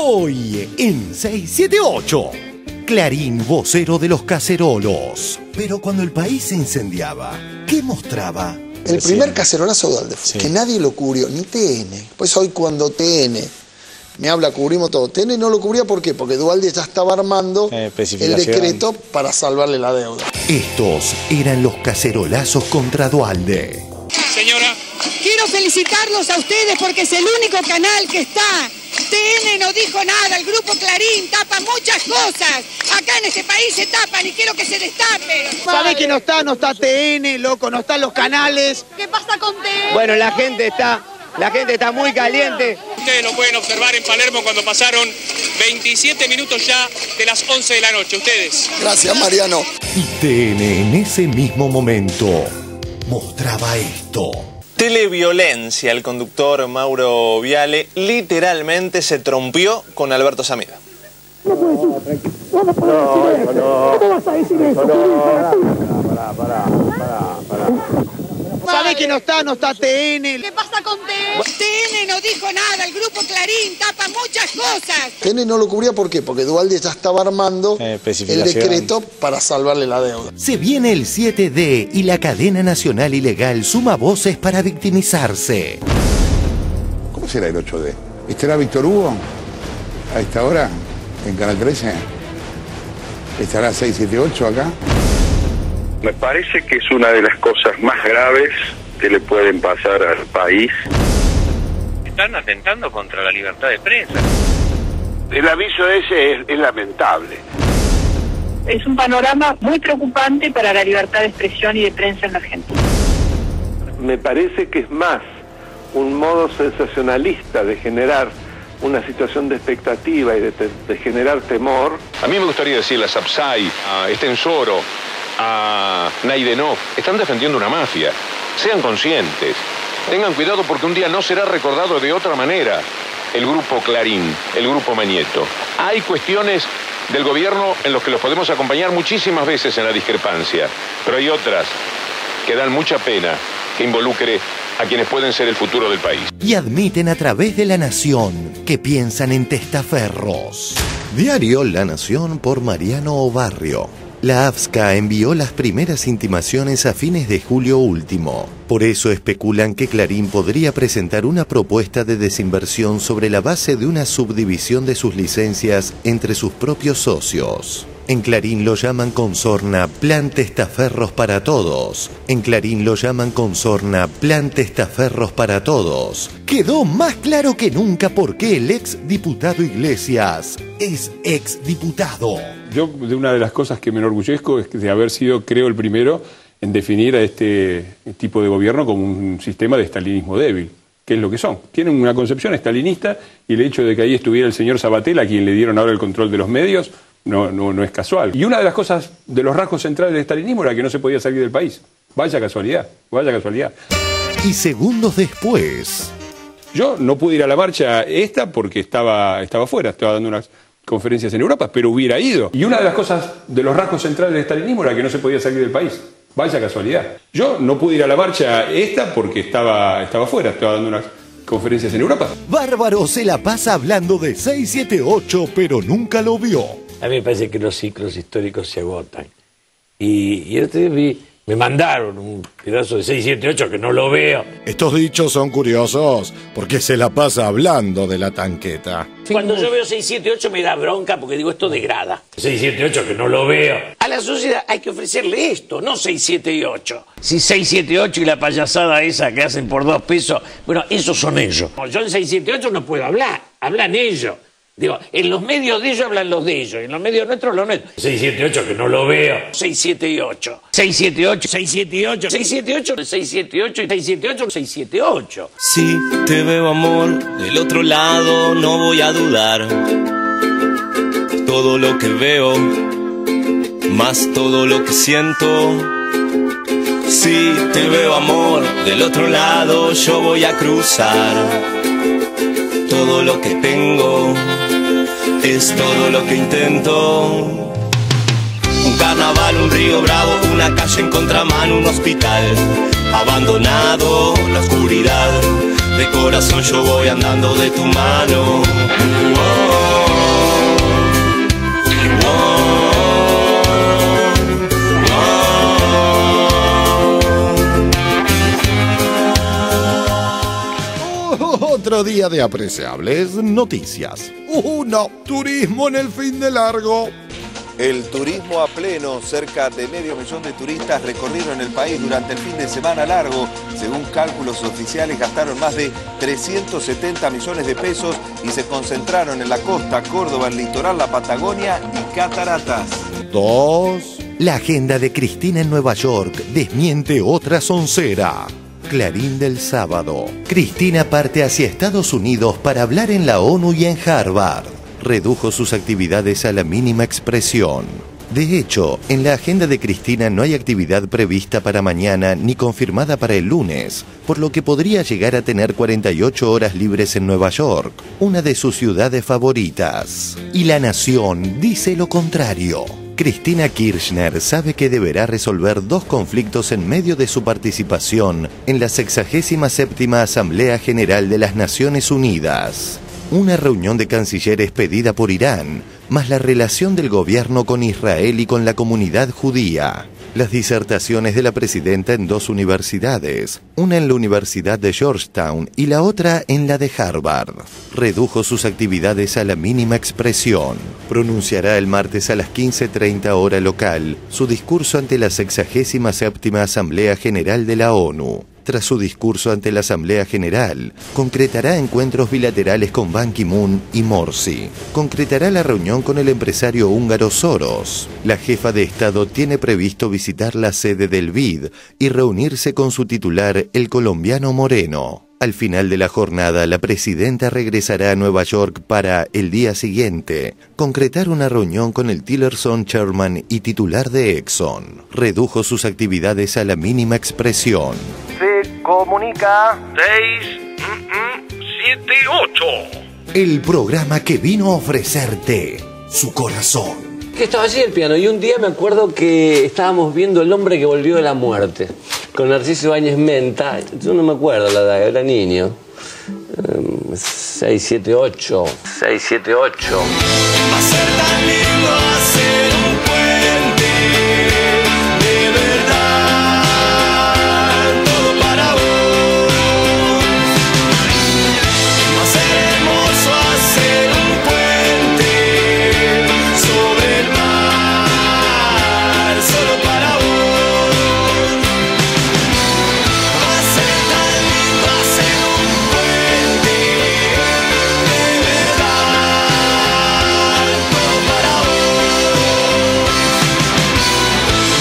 Hoy en 678, Clarín, vocero de los cacerolos. Pero cuando el país se incendiaba, ¿qué mostraba? El primer cacerolazo de Alde, que nadie lo cubrió, ni TN. Pues hoy cuando TN me habla, cubrimos todo. TN no lo cubría, ¿por qué? Porque Duhalde ya estaba armando el decreto para salvarle la deuda. Estos eran los cacerolazos contra Duhalde. Señora. Quiero felicitarlos a ustedes porque es el único canal que está. TN no dijo nada, el grupo Clarín tapa muchas cosas. Acá en este país se tapan y quiero que se destapen. ¿Sabe que no está? No está TN, loco, no están los canales. ¿Qué pasa con TN? Bueno, la gente está muy caliente. Ustedes lo pueden observar en Palermo cuando pasaron 27 minutos ya de las 11 de la noche. Ustedes. Gracias, Mariano. Y TN en ese mismo momento mostraba esto. Televiolencia. El conductor Mauro Viale literalmente se trompió con Alberto Samida. No puedes decir. ¿Cómo vas a decir eso? ¿Sabe que no está? No está TN. ¿Qué pasa con TN? TN no dijo nada, el grupo Clarín tapa muchas cosas. TN no lo cubría, ¿por qué? Porque Duhalde ya estaba armando el decreto para salvarle la deuda. Se viene el 7D y la cadena nacional ilegal suma voces para victimizarse. ¿Cómo será el 8D? ¿Estará Víctor Hugo a esta hora en Canal 13? ¿Estará 678 acá? Me parece que es una de las cosas más graves que le pueden pasar al país. Están atentando contra la libertad de prensa. El aviso ese es lamentable. Es un panorama muy preocupante para la libertad de expresión y de prensa en la Argentina. Me parece que es más un modo sensacionalista de generar una situación de expectativa y de generar temor. A mí me gustaría decirle a Sapsay, a Estensoro, a Naidenov, están defendiendo una mafia. Sean conscientes. Tengan cuidado porque un día no será recordado de otra manera el grupo Clarín, el grupo Mañeto. Hay cuestiones del gobierno en los que los podemos acompañar muchísimas veces en la discrepancia, pero hay otras que dan mucha pena que involucre a quienes pueden ser el futuro del país. Y admiten a través de La Nación que piensan en testaferros. Diario La Nación por Mariano Obarrio. La AFSCA envió las primeras intimaciones a fines de julio último. Por eso especulan que Clarín podría presentar una propuesta de desinversión sobre la base de una subdivisión de sus licencias entre sus propios socios. En Clarín lo llaman con sorna Plan Testaferros para Todos. En Clarín lo llaman con sorna Plan Testaferros para Todos. Quedó más claro que nunca por qué el ex diputado Iglesias es ex diputado. Yo, de una de las cosas que me enorgullezco es de haber sido, creo, el primero en definir a este tipo de gobierno como un sistema de estalinismo débil, que es lo que son. Tienen una concepción estalinista y el hecho de que ahí estuviera el señor Sabatel, a quien le dieron ahora el control de los medios, no es casual. Y una de las cosas, de los rasgos centrales del estalinismo era que no se podía salir del país. Vaya casualidad, vaya casualidad. Y segundos después... Yo no pude ir a la marcha esta porque estaba fuera, estaba dando unas conferencias en Europa, pero hubiera ido. Y una de las cosas, de los rasgos centrales del estalinismo era que no se podía salir del país. Vaya casualidad. Yo no pude ir a la marcha esta porque estaba fuera, estaba dando unas conferencias en Europa. Bárbaro se la pasa hablando de 678, pero nunca lo vio. A mí me parece que los ciclos históricos se agotan. Y el otro día me mandaron un pedazo de 678 que no lo veo. Estos dichos son curiosos porque se la pasa hablando de la tanqueta. Cuando yo veo 678 me da bronca porque digo, esto degrada. 678 que no lo veo. A la sociedad hay que ofrecerle esto, no 678. Si 678 y la payasada esa que hacen por 2 pesos, bueno, esos son ellos. Yo en 678 no puedo hablar, hablan ellos. Digo, en los medios de ellos hablan los de ellos, en los medios nuestros los nuestros. 678 que no lo veo. 678. 678. 678. 678. 678 y 678. 678. Si te veo, amor, del otro lado no voy a dudar. Todo lo que veo, más todo lo que siento. Si te veo, amor, del otro lado yo voy a cruzar. Todo lo que tengo es todo lo que intento. Un carnaval, un río bravo, una calle en contramano, un hospital abandonado, la oscuridad. De corazón yo voy andando de tu mano. Oh. otro día de apreciables noticias. No, turismo en el fin de largo. El turismo a pleno, cerca de 500.000 de turistas recorrieron el país durante el fin de semana largo. Según cálculos oficiales, gastaron más de 370 millones de pesos y se concentraron en la costa, Córdoba, el litoral, la Patagonia y cataratas. 2. La agenda de Cristina en Nueva York desmiente otra soncera. Clarín del sábado. Cristina parte hacia Estados Unidos para hablar en la ONU y en Harvard. Redujo sus actividades a la mínima expresión. De hecho, en la agenda de Cristina no hay actividad prevista para mañana ni confirmada para el lunes, por lo que podría llegar a tener 48 horas libres en Nueva York, una de sus ciudades favoritas. Y La Nación dice lo contrario. Cristina Kirchner sabe que deberá resolver 2 conflictos en medio de su participación en la 67ª Asamblea General de las Naciones Unidas. Una reunión de cancilleres pedida por Irán, más la relación del gobierno con Israel y con la comunidad judía. Las disertaciones de la presidenta en 2 universidades, una en la Universidad de Georgetown y la otra en la de Harvard. Redujo sus actividades a la mínima expresión. Pronunciará el martes a las 15:30 hora local su discurso ante la 67ª Asamblea General de la ONU. Tras su discurso ante la Asamblea General, concretará encuentros bilaterales con Ban Ki-moon y Morsi. Concretará la reunión con el empresario húngaro Soros. La jefa de Estado tiene previsto visitar la sede del BID y reunirse con su titular, el colombiano Moreno. Al final de la jornada, la presidenta regresará a Nueva York para, el día siguiente, concretar una reunión con el Tillerson Chairman y titular de Exxon. Redujo sus actividades a la mínima expresión. Se comunica 678. El programa que vino a ofrecerte su corazón. Que estaba allí el piano y un día me acuerdo que estábamos viendo El hombre que volvió de la muerte con Narciso Ibáñez Menta. Yo no me acuerdo la edad, era niño. 6, 7, 8. 6, 7, 8. Va a ser tan lindo hacer un puente de verdad, todo para vos. Va a ser hermoso hacer un puente sobre el mar, solo para vos. Va a ser tan lindo hacer un puente de verdad, todo para vos.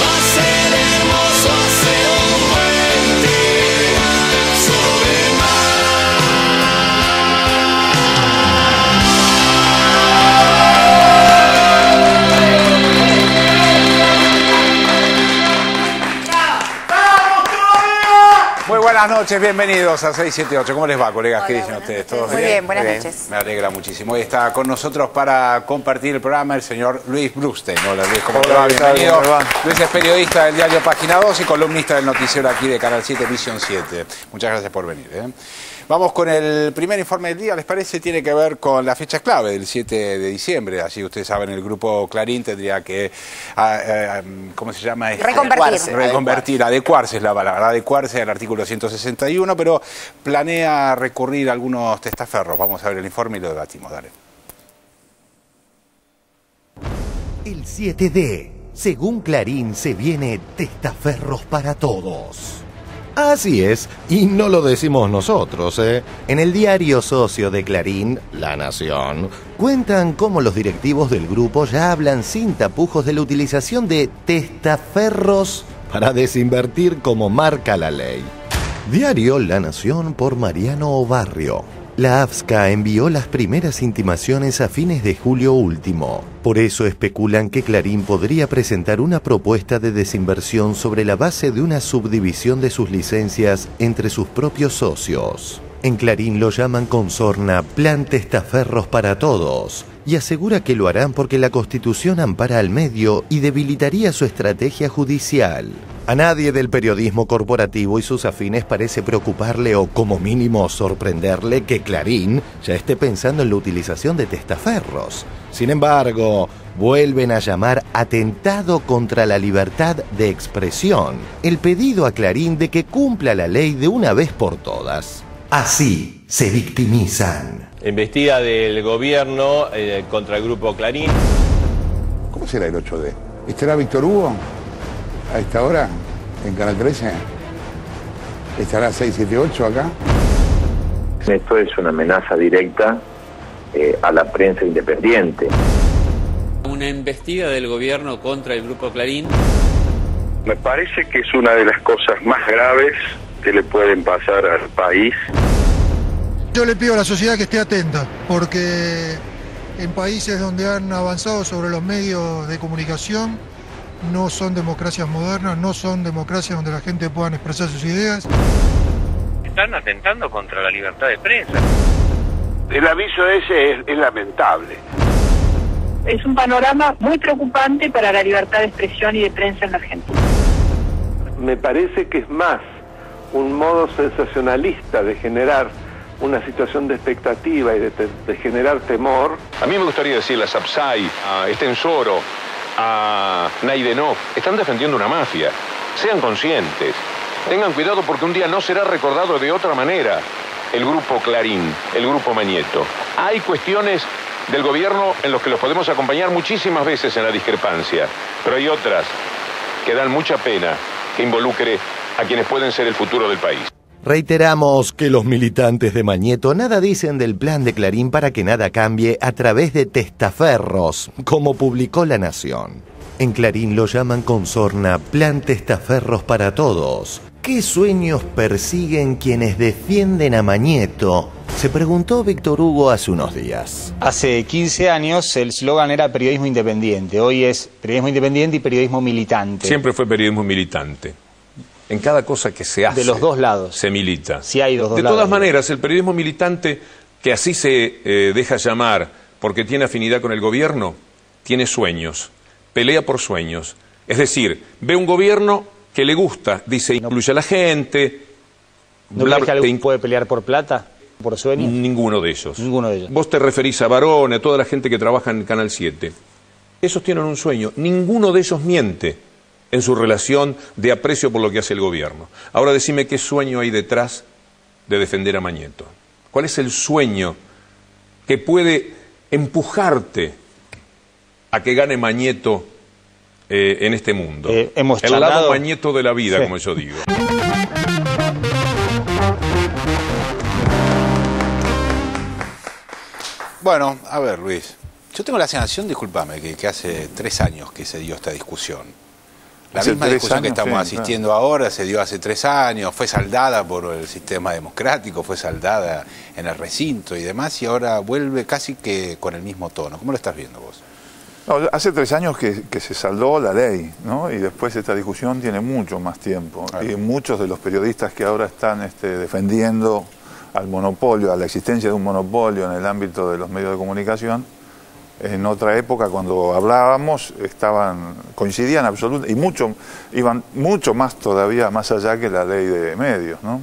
Va a ser hermoso hacer un puente sobre el Muy buenas noches, bienvenidos a 678. ¿Cómo les va, colegas? ¿Qué dicen ustedes? ¿Todos bien? Muy bien, buenas noches. Me alegra muchísimo. Hoy está con nosotros para compartir el programa el señor Luis Brustein. Hola Luis, ¿cómo te va? Bienvenido. Luis es periodista del diario Página 2 y columnista del noticiero aquí de Canal 7, Misión 7. Muchas gracias por venir. Vamos con el primer informe del día, ¿les parece? Tiene que ver con la fecha clave del 7 de diciembre. Así ustedes saben, el grupo Clarín tendría que, ¿cómo se llama? Reconvertir, adecuarse es la palabra, adecuarse al artículo 161, pero planea recurrir a algunos testaferros. Vamos a ver el informe y lo debatimos, dale. El 7D. Según Clarín, se viene testaferros para todos. Así es, y no lo decimos nosotros, ¿eh? En el diario socio de Clarín, La Nación, cuentan cómo los directivos del grupo ya hablan sin tapujos de la utilización de testaferros para desinvertir como marca la ley. Diario La Nación por Mariano Obarrio. La AFSCA envió las primeras intimaciones a fines de julio último. Por eso especulan que Clarín podría presentar una propuesta de desinversión sobre la base de una subdivisión de sus licencias entre sus propios socios. En Clarín lo llaman con sorna Plan Testaferros para Todos y asegura que lo harán porque la Constitución ampara al medio y debilitaría su estrategia judicial. A nadie del periodismo corporativo y sus afines parece preocuparle o como mínimo sorprenderle que Clarín ya esté pensando en la utilización de testaferros. Sin embargo, vuelven a llamar atentado contra la libertad de expresión el pedido a Clarín de que cumpla la ley de una vez por todas. Así se victimizan. Investiga del gobierno contra el grupo Clarín. ¿Cómo será el 8D? ¿Estará Víctor Hugo a esta hora en Canal 13? ¿Estará 678 acá? Esto es una amenaza directa a la prensa independiente. Una investiga del gobierno contra el grupo Clarín. Me parece que es una de las cosas más graves que le pueden pasar al país. Yo le pido a la sociedad que esté atenta, porque en países donde han avanzado sobre los medios de comunicación, no son democracias modernas, no son democracias donde la gente pueda expresar sus ideas. Están atentando contra la libertad de prensa. El aviso ese es lamentable. Es un panorama muy preocupante para la libertad de expresión y de prensa en la Argentina. Me parece que es más un modo sensacionalista de generar una situación de expectativa y de generar temor. A mí me gustaría decirle a Sapsay, a Estensoro, a Naidenov, están defendiendo una mafia. Sean conscientes. Tengan cuidado porque un día no será recordado de otra manera el grupo Clarín, el grupo Mañeto. Hay cuestiones del gobierno en los que los podemos acompañar muchísimas veces en la discrepancia, pero hay otras que dan mucha pena que involucre a quienes pueden ser el futuro del país. Reiteramos que los militantes de Mañeto nada dicen del plan de Clarín para que nada cambie a través de testaferros, como publicó La Nación. En Clarín lo llaman con sorna Plan Testaferros para Todos. ¿Qué sueños persiguen quienes defienden a Mañeto?, se preguntó Víctor Hugo hace unos días. Hace 15 años el eslogan era periodismo independiente. Hoy es periodismo independiente y periodismo militante. Siempre fue periodismo militante. En cada cosa que se hace. De los dos lados. Se milita. Sí hay dos lados. De todas maneras, el periodismo militante, que así se deja llamar porque tiene afinidad con el gobierno, tiene sueños. Pelea por sueños. Es decir, ve un gobierno que le gusta, dice, incluye a la gente. ¿No crees que alguien puede pelear por plata? ¿Por sueños? Ninguno de ellos. Ninguno de ellos. Vos te referís a Barón, a toda la gente que trabaja en Canal 7. Esos tienen un sueño. Ninguno de ellos miente en su relación de aprecio por lo que hace el gobierno. Ahora decime qué sueño hay detrás de defender a Mañeto. ¿Cuál es el sueño que puede empujarte a que gane Mañeto en este mundo? Hemos el charlado... lado Mañeto de la vida, sí, como yo digo. Bueno, a ver, Luis, yo tengo la sensación, discúlpame, que hace 3 años que se dio esta discusión. La misma discusión que estamos asistiendo ahora se dio hace 3 años, fue saldada por el sistema democrático, fue saldada en el recinto y demás, y ahora vuelve casi que con el mismo tono. ¿Cómo lo estás viendo vos? No, hace 3 años que se saldó la ley, ¿no? Y después esta discusión tiene mucho más tiempo. Claro. Y muchos de los periodistas que ahora están defendiendo al monopolio, a la existencia de un monopolio en el ámbito de los medios de comunicación, en otra época cuando hablábamos coincidían absolutamente, y iban mucho más todavía más allá que la ley de medios, ¿no?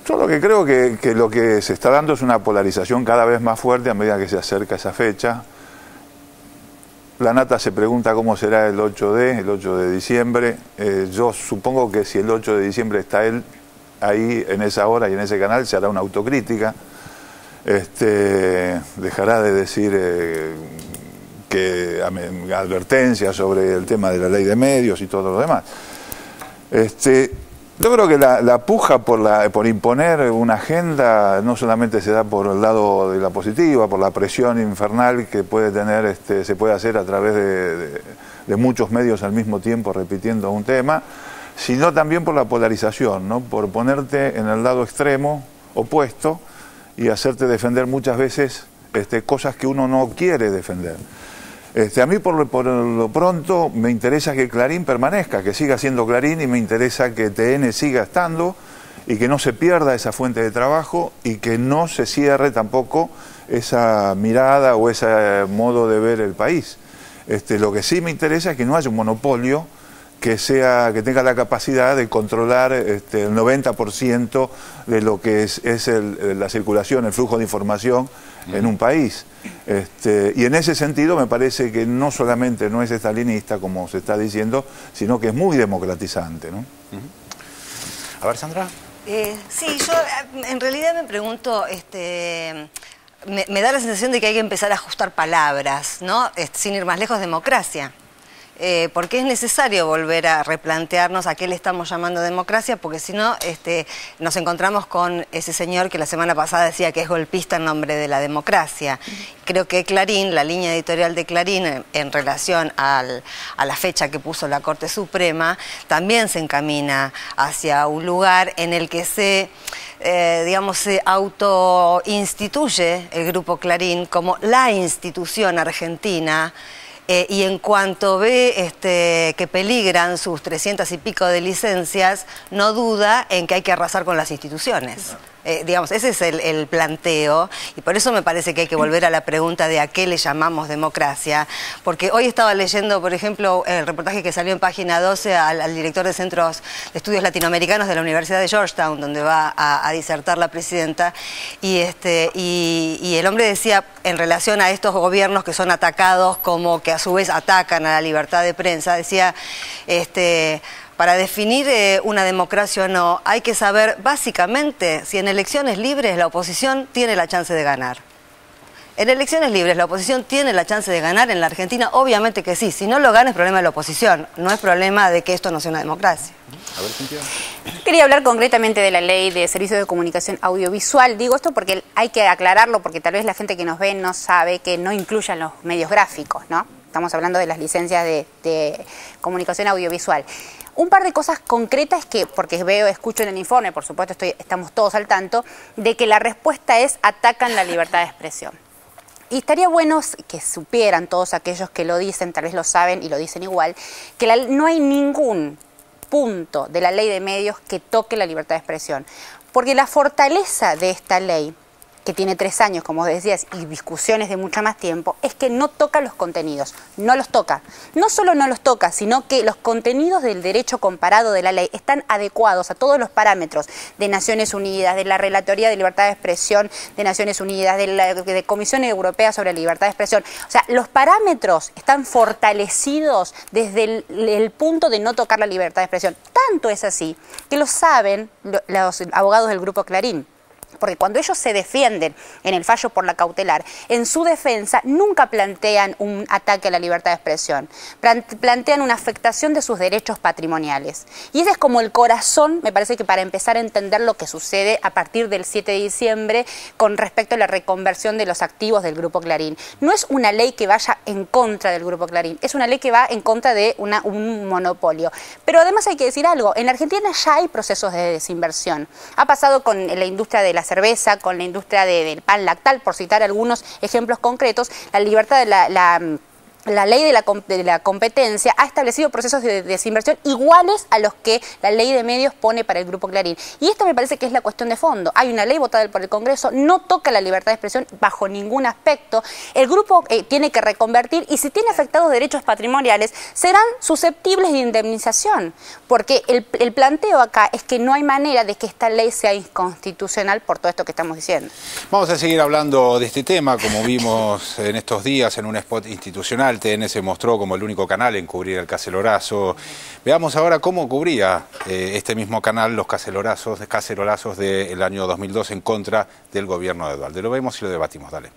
Yo lo que creo que lo que se está dando es una polarización cada vez más fuerte a medida que se acerca esa fecha. La Nata se pregunta cómo será el 8D, el 8 de diciembre. Yo supongo que si el 8 de diciembre está él ahí en esa hora y en ese canal, se hará una autocrítica. Dejará de decir advertencias sobre el tema de la ley de medios y todo lo demás. Yo creo que la puja por imponer una agenda no solamente se da por el lado de la positiva, por la presión infernal que puede tener, se puede hacer a través de muchos medios al mismo tiempo repitiendo un tema, sino también por la polarización, ¿no? Por ponerte en el lado extremo opuesto y hacerte defender muchas veces cosas que uno no quiere defender. A mí por lo pronto me interesa que Clarín permanezca, que siga siendo Clarín, y me interesa que TN siga estando y que no se pierda esa fuente de trabajo y que no se cierre tampoco esa mirada o ese modo de ver el país. Lo que sí me interesa es que no haya un monopolio que tenga la capacidad de controlar el 90% de lo que es la circulación, el flujo de información en un país. Y en ese sentido me parece que no solamente no es estalinista, como se está diciendo, sino que es muy democratizante, ¿no? A ver, Sandra. Sí, yo en realidad me pregunto, me da la sensación de que hay que empezar a ajustar palabras, ¿no? Sin ir más lejos, democracia. Porque es necesario volver a replantearnos a qué le estamos llamando democracia, porque si no, nos encontramos con ese señor que la semana pasada decía que es golpista en nombre de la democracia. Creo que Clarín, la línea editorial de Clarín en relación a la fecha que puso la Corte Suprema, también se encamina hacia un lugar en el que se autoinstituye el Grupo Clarín como la institución argentina. Y en cuanto ve que peligran sus 300 y pico de licencias, no duda en que hay que arrasar con las instituciones. Ese es el planteo, y por eso me parece que hay que volver a la pregunta de a qué le llamamos democracia, porque hoy estaba leyendo, por ejemplo, el reportaje que salió en Página 12 al director de Centros de Estudios Latinoamericanos de la Universidad de Georgetown, donde va a disertar la presidenta, y el hombre decía, en relación a estos gobiernos que son atacados como que a su vez atacan a la libertad de prensa, decía, para definir una democracia o no, hay que saber básicamente si en elecciones libres la oposición tiene la chance de ganar. En elecciones libres la oposición tiene la chance de ganar en la Argentina, obviamente que sí. Si no lo gana es problema de la oposición, no es problema de que esto no sea una democracia. A ver, Cintia. Quería hablar concretamente de la ley de servicios de comunicación audiovisual. Digo esto porque hay que aclararlo, porque tal vez la gente que nos ve no sabe que no incluyan los medios gráficos, ¿no? Estamos hablando de las licencias de comunicación audiovisual. Un par de cosas concretas que, porque escucho en el informe, por supuesto estamos todos al tanto, de que la respuesta es atacan la libertad de expresión. Y estaría bueno que supieran todos aquellos que lo dicen, tal vez lo saben y lo dicen igual, que no hay ningún punto de la ley de medios que toque la libertad de expresión. Porque la fortaleza de esta ley, que tiene 3 años, como decías, y discusiones de mucho más tiempo, es que no toca los contenidos, no los toca. No solo no los toca, sino que los contenidos del derecho comparado de la ley están adecuados a todos los parámetros de Naciones Unidas, de la Relatoría de Libertad de Expresión de Naciones Unidas, de la Comisión Europea sobre Libertad de Expresión. O sea, los parámetros están fortalecidos desde el punto de no tocar la libertad de expresión. Tanto es así que lo saben los abogados del Grupo Clarín. Porque cuando ellos se defienden en el fallo por la cautelar, en su defensa nunca plantean un ataque a la libertad de expresión, plantean una afectación de sus derechos patrimoniales. Y ese es como el corazón, me parece que para empezar a entender lo que sucede a partir del 7 de diciembre con respecto a la reconversión de los activos del Grupo Clarín. No es una ley que vaya en contra del Grupo Clarín, es una ley que va en contra de un monopolio. Pero además hay que decir algo, en Argentina ya hay procesos de desinversión. Ha pasado con la industria de la cerveza, con la industria del pan lactal, por citar algunos ejemplos concretos. La libertad de la ley de la competencia ha establecido procesos de desinversión iguales a los que la ley de medios pone para el Grupo Clarín. Y esta me parece que es la cuestión de fondo. Hay una ley votada por el Congreso, no toca la libertad de expresión bajo ningún aspecto. El grupo tiene que reconvertir y si tiene afectados derechos patrimoniales serán susceptibles de indemnización. Porque el planteo acá es que no hay manera de que esta ley sea inconstitucional por todo esto que estamos diciendo. Vamos a seguir hablando de este tema, como vimos en estos días en un spot institucional. TN se mostró como el único canal en cubrir el cacerolazo. Veamos ahora cómo cubría este mismo canal los cacerolazos del año 2002 en contra del gobierno de Duhalde. Lo vemos y lo debatimos, dale.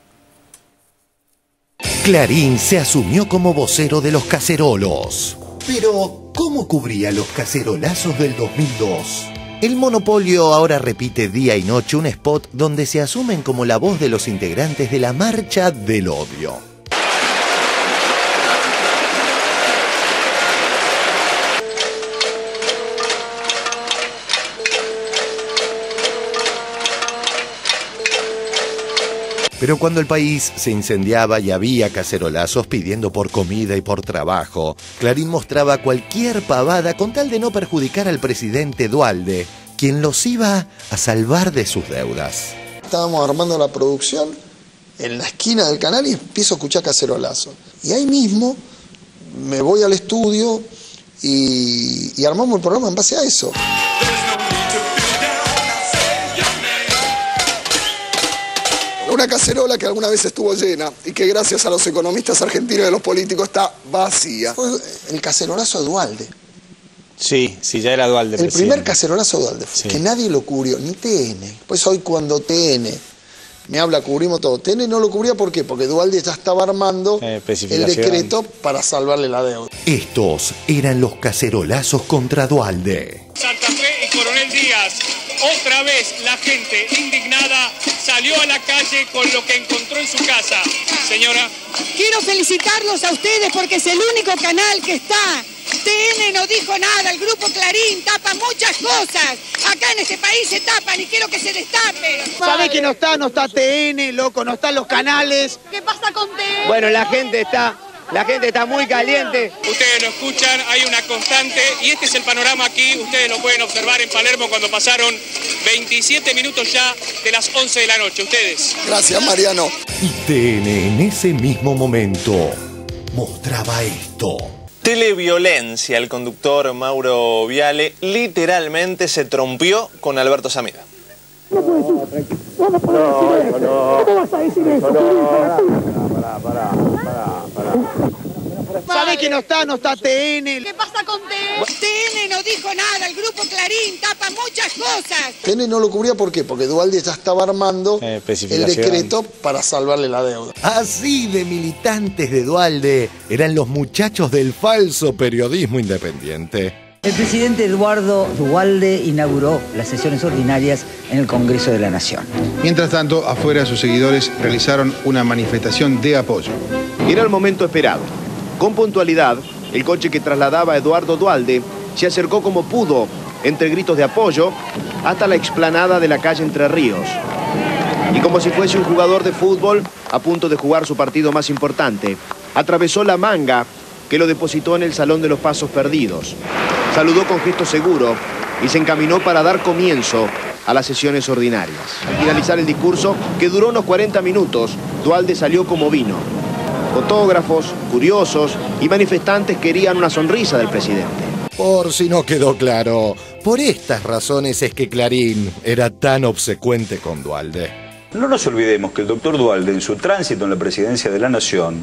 Clarín se asumió como vocero de los cacerolos. Pero, ¿cómo cubría los cacerolazos del 2002? El monopolio ahora repite día y noche un spot donde se asumen como la voz de los integrantes de la Marcha del Odio. Pero cuando el país se incendiaba y había cacerolazos pidiendo por comida y por trabajo, Clarín mostraba cualquier pavada con tal de no perjudicar al presidente Duhalde, quien los iba a salvar de sus deudas. Estábamos armando la producción en la esquina del canal y empiezo a escuchar cacerolazos. Y ahí mismo me voy al estudio y armamos el programa en base a eso. Una cacerola que alguna vez estuvo llena y que gracias a los economistas argentinos y a los políticos está vacía. Fue el cacerolazo de Duhalde. Sí, ya era Dualde. El primer cacerolazo de Dualde, que nadie lo cubrió, ni TN. Pues hoy cuando TN me habla, cubrimos todo. TN no lo cubría, ¿por qué? Porque Dualde ya estaba armando el decreto para salvarle la deuda. Estos eran los cacerolazos contra Dualde. Santa Fe y Coronel Díaz. Otra vez la gente indignada salió a la calle con lo que encontró en su casa. Señora. Quiero felicitarlos a ustedes porque es el único canal que está. TN no dijo nada, el grupo Clarín tapa muchas cosas. Acá en este país se tapan y quiero que se destapen. ¿Sabe que no está TN, loco? No están los canales. ¿Qué pasa con TN? Bueno, la gente está muy caliente. Ustedes lo escuchan, hay una constante y este es el panorama aquí. Ustedes lo pueden observar en Palermo cuando pasaron 27 minutos ya de las 11 de la noche. Ustedes. Gracias, Mariano. Y TN en ese mismo momento mostraba esto. Televiolencia. El conductor Mauro Viale literalmente se trompió con Alberto Samida. No puedes decir. ¿Cómo puedes decir eso? ¿Cómo vas a decir eso? ¿Sabe que no está TN? ¿Qué pasa con TN? TN no dijo nada, el grupo Clarín tapa muchas cosas. TN no lo cubría, ¿por qué? Porque Dualde ya estaba armando el decreto para salvarle la deuda. Así de militantes de Dualde eran los muchachos del falso periodismo independiente. El presidente Eduardo Dualde inauguró las sesiones ordinarias en el Congreso de la Nación. Mientras tanto, afuera sus seguidores realizaron una manifestación de apoyo. Era el momento esperado. Con puntualidad, el coche que trasladaba a Eduardo Dualde se acercó como pudo, entre gritos de apoyo, hasta la explanada de la calle Entre Ríos. Y como si fuese un jugador de fútbol a punto de jugar su partido más importante, atravesó la manga que lo depositó en el Salón de los Pasos Perdidos. Saludó con gesto seguro y se encaminó para dar comienzo a las sesiones ordinarias. Al finalizar el discurso, que duró unos 40 minutos, Dualde salió como vino. Fotógrafos, curiosos y manifestantes querían una sonrisa del presidente. Por si no quedó claro, por estas razones es que Clarín era tan obsecuente con Dualde. No nos olvidemos que el doctor Dualde, en su tránsito en la presidencia de la Nación,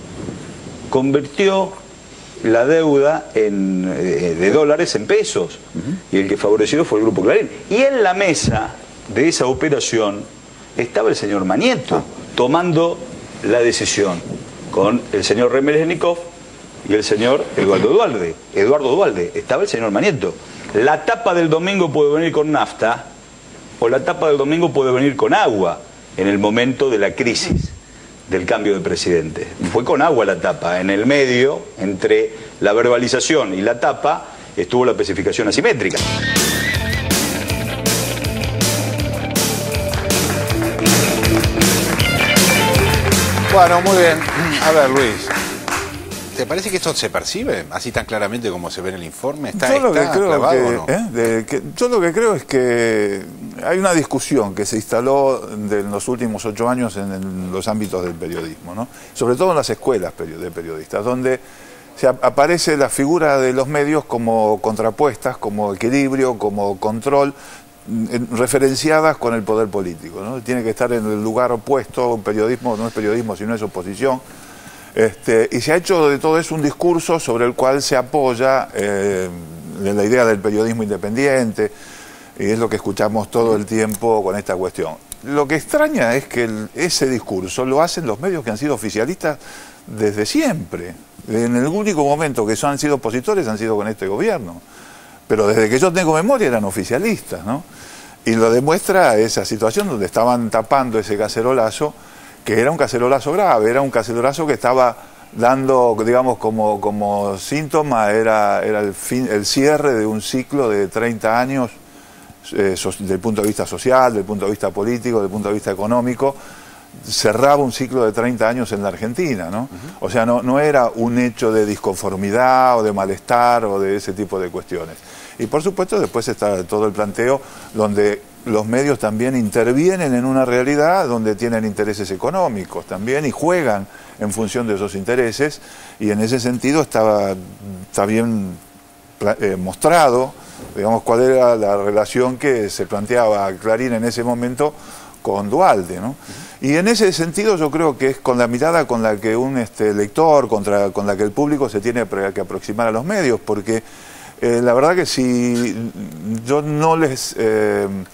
convirtió la deuda de dólares en pesos. Y el que favoreció fue el Grupo Clarín. Y en la mesa de esa operación estaba el señor Manieto, tomando la decisión, con el señor Remeresnikov y el señor Eduardo Dualde. Estaba el señor Manieto. La tapa del domingo puede venir con nafta o la tapa del domingo puede venir con agua en el momento de la crisis del cambio de presidente. Fue con agua la tapa. En el medio, entre la verbalización y la tapa, estuvo la especificación asimétrica. Bueno, muy bien. A ver, Luis, ¿te parece que esto se percibe así tan claramente como se ve en el informe? Yo lo que creo es que hay una discusión que se instaló en los últimos 8 años en los ámbitos del periodismo, ¿no? Sobre todo en las escuelas de periodistas, donde aparece la figura de los medios como contrapuestas, como equilibrio, como control, referenciadas con el poder político, ¿no? Tiene que estar en el lugar opuesto. Un periodismo no es periodismo, sino es oposición. Y se ha hecho de todo eso un discurso sobre el cual se apoya la idea del periodismo independiente, y es lo que escuchamos todo el tiempo con esta cuestión. Lo que extraña es que ese discurso lo hacen los medios que han sido oficialistas desde siempre. En el único momento que han sido opositores han sido con este gobierno. Pero desde que yo tengo memoria eran oficialistas, ¿no? Y lo demuestra esa situación donde estaban tapando ese cacerolazo, que era un cacerolazo grave, era un cacerolazo que estaba dando, digamos, como síntoma, era el cierre de un ciclo de 30 años, desde el punto de vista social, desde el punto de vista político, desde el punto de vista económico. Cerraba un ciclo de 30 años en la Argentina, ¿no? O sea, no era un hecho de disconformidad o de malestar o de ese tipo de cuestiones. Y por supuesto después está todo el planteo donde los medios también intervienen en una realidad donde tienen intereses económicos también y juegan en función de esos intereses, y en ese sentido está bien mostrado, digamos, cuál era la relación que se planteaba Clarín en ese momento con Dualde, ¿no? Y en ese sentido yo creo que es con la mirada con la que un lector, con la que el público se tiene que aproximar a los medios, porque La verdad que si yo no les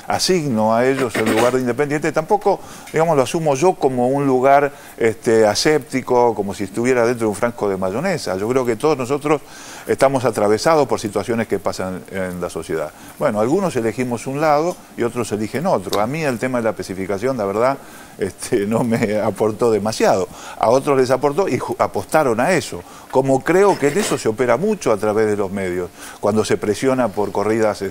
asigno a ellos el lugar de independiente, tampoco, digamos, lo asumo yo como un lugar aséptico, como si estuviera dentro de un frasco de mayonesa. Yo creo que todos nosotros estamos atravesados por situaciones que pasan en la sociedad. Bueno, algunos elegimos un lado y otros eligen otro. A mí el tema de la especificación, la verdad, no me aportó demasiado. A otros les aportó y apostaron a eso. Como creo que en eso se opera mucho a través de los medios, cuando se presiona por corridas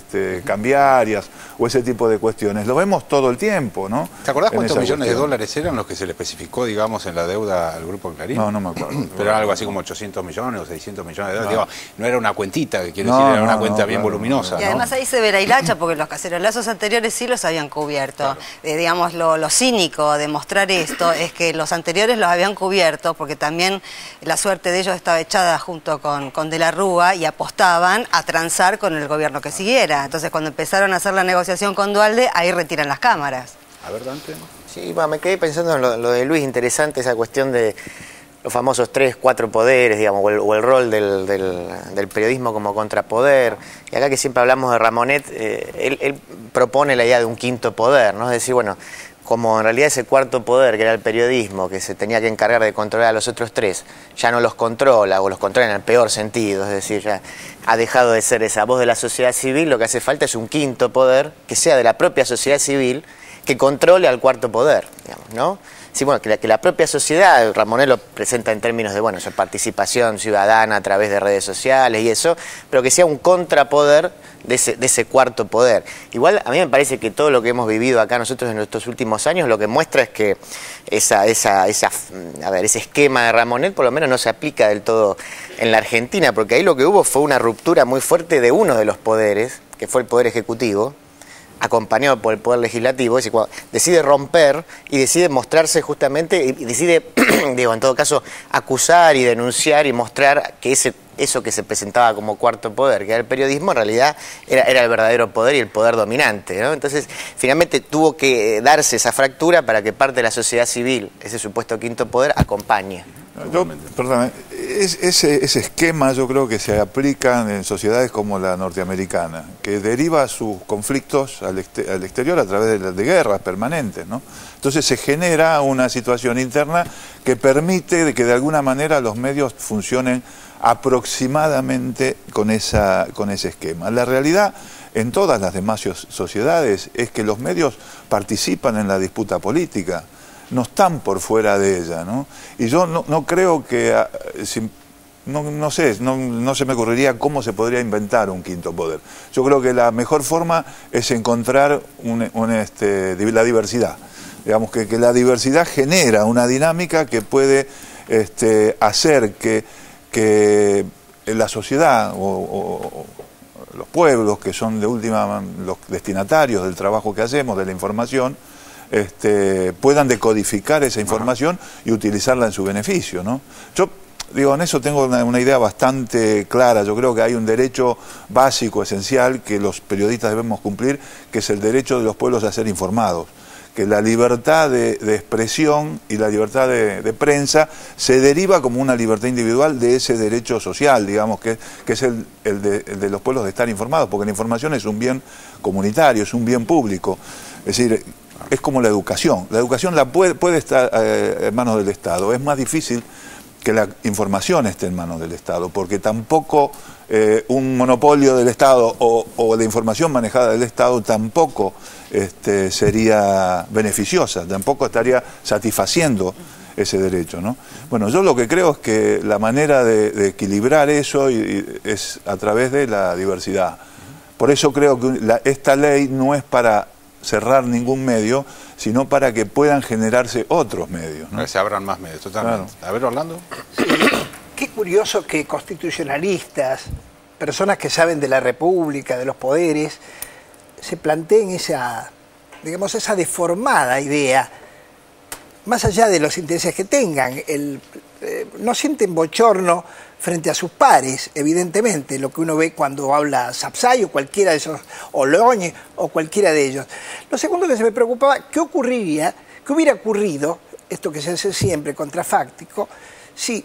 cambiarias o ese tipo de cuestiones. Lo vemos todo el tiempo, ¿no? ¿Te acordás cuántos millones de dólares eran los que se le especificó, digamos, en la deuda al Grupo Clarín? No, no me acuerdo. Pero era algo así como 800 millones o 600 millones de dólares. Digo, no era una cuentita, que quiero decir, era una cuenta bien voluminosa. Y además ahí se ve la hilacha, porque los cacerolazos anteriores sí los habían cubierto. Claro. Digamos, lo cínico de mostrar esto es que los anteriores los habían cubierto, porque también la suerte de ellos estaba echada junto con De la Rúa y apostaban a transar con el gobierno que siguiera. Entonces, cuando empezaron a hacer la negociación con Duhalde, ahí retiran las cámaras. A ver, Dante. Sí, me quedé pensando en lo de Luis, interesante esa cuestión de los famosos 3, 4 poderes, digamos, o el rol del periodismo como contrapoder. Y acá que siempre hablamos de Ramonet, él propone la idea de un quinto poder, ¿no? Es decir, bueno, como en realidad ese cuarto poder, que era el periodismo, que se tenía que encargar de controlar a los otros 3, ya no los controla, o los controla en el peor sentido, es decir, ya ha dejado de ser esa voz de la sociedad civil, lo que hace falta es un quinto poder, que sea de la propia sociedad civil, que controle al cuarto poder, digamos, ¿no? Sí, bueno, que la propia sociedad, Ramonet lo presenta en términos de, bueno, su participación ciudadana a través de redes sociales y eso, pero que sea un contrapoder de ese cuarto poder. Igual a mí me parece que todo lo que hemos vivido acá nosotros en estos últimos años lo que muestra es que ese esquema de Ramonet por lo menos no se aplica del todo en la Argentina, porque ahí lo que hubo fue una ruptura muy fuerte de uno de los poderes, que fue el Poder Ejecutivo, acompañado por el Poder Legislativo, es decir, cuando decide romper y decide mostrarse justamente, y decide, digo, en todo caso, acusar y denunciar y mostrar que eso que se presentaba como cuarto poder, que era el periodismo, en realidad era el verdadero poder y el poder dominante, ¿no? Entonces, finalmente tuvo que darse esa fractura para que parte de la sociedad civil, ese supuesto quinto poder, acompañe. Perdón, ese esquema yo creo que se aplica en sociedades como la norteamericana, que deriva sus conflictos al exterior a través de guerras permanentes, ¿no? Entonces se genera una situación interna que permite que de alguna manera los medios funcionen aproximadamente con ese esquema. La realidad en todas las demás sociedades es que los medios participan en la disputa política, no están por fuera de ella, ¿no? Y yo no creo que, no sé, no se me ocurriría cómo se podría inventar un quinto poder. Yo creo que la mejor forma es encontrar la diversidad. Digamos que la diversidad genera una dinámica que puede hacer que la sociedad o los pueblos, que son de última los destinatarios del trabajo que hacemos, de la información, puedan decodificar esa información y utilizarla en su beneficio, ¿no? Yo digo, en eso tengo una idea bastante clara. Yo creo que hay un derecho básico, esencial, que los periodistas debemos cumplir, que es el derecho de los pueblos a ser informados. Que la libertad de expresión y la libertad de prensa se deriva como una libertad individual de ese derecho social, digamos, que es el de los pueblos de estar informados, porque la información es un bien comunitario, es un bien público. Es decir, es como la educación. La educación puede estar en manos del Estado. Es más difícil que la información esté en manos del Estado, porque tampoco un monopolio del Estado o la información manejada del Estado tampoco sería beneficiosa, tampoco estaría satisfaciendo ese derecho, ¿no? Bueno, yo lo que creo es que la manera de equilibrar eso es a través de la diversidad. Por eso creo que esta ley no es para cerrar ningún medio, sino para que puedan generarse otros medios, ¿no? Para que se abran más medios, totalmente. Claro. A ver, Orlando. Sí. Qué curioso que constitucionalistas, personas que saben de la República, de los poderes, se planteen esa deformada idea, más allá de los intereses que tengan. No sienten bochorno frente a sus pares, evidentemente, lo que uno ve cuando habla Sapsay o cualquiera de esos, o Loñe o cualquiera de ellos. Lo segundo que se me preocupaba, ¿qué hubiera ocurrido, esto que se hace siempre contrafáctico, si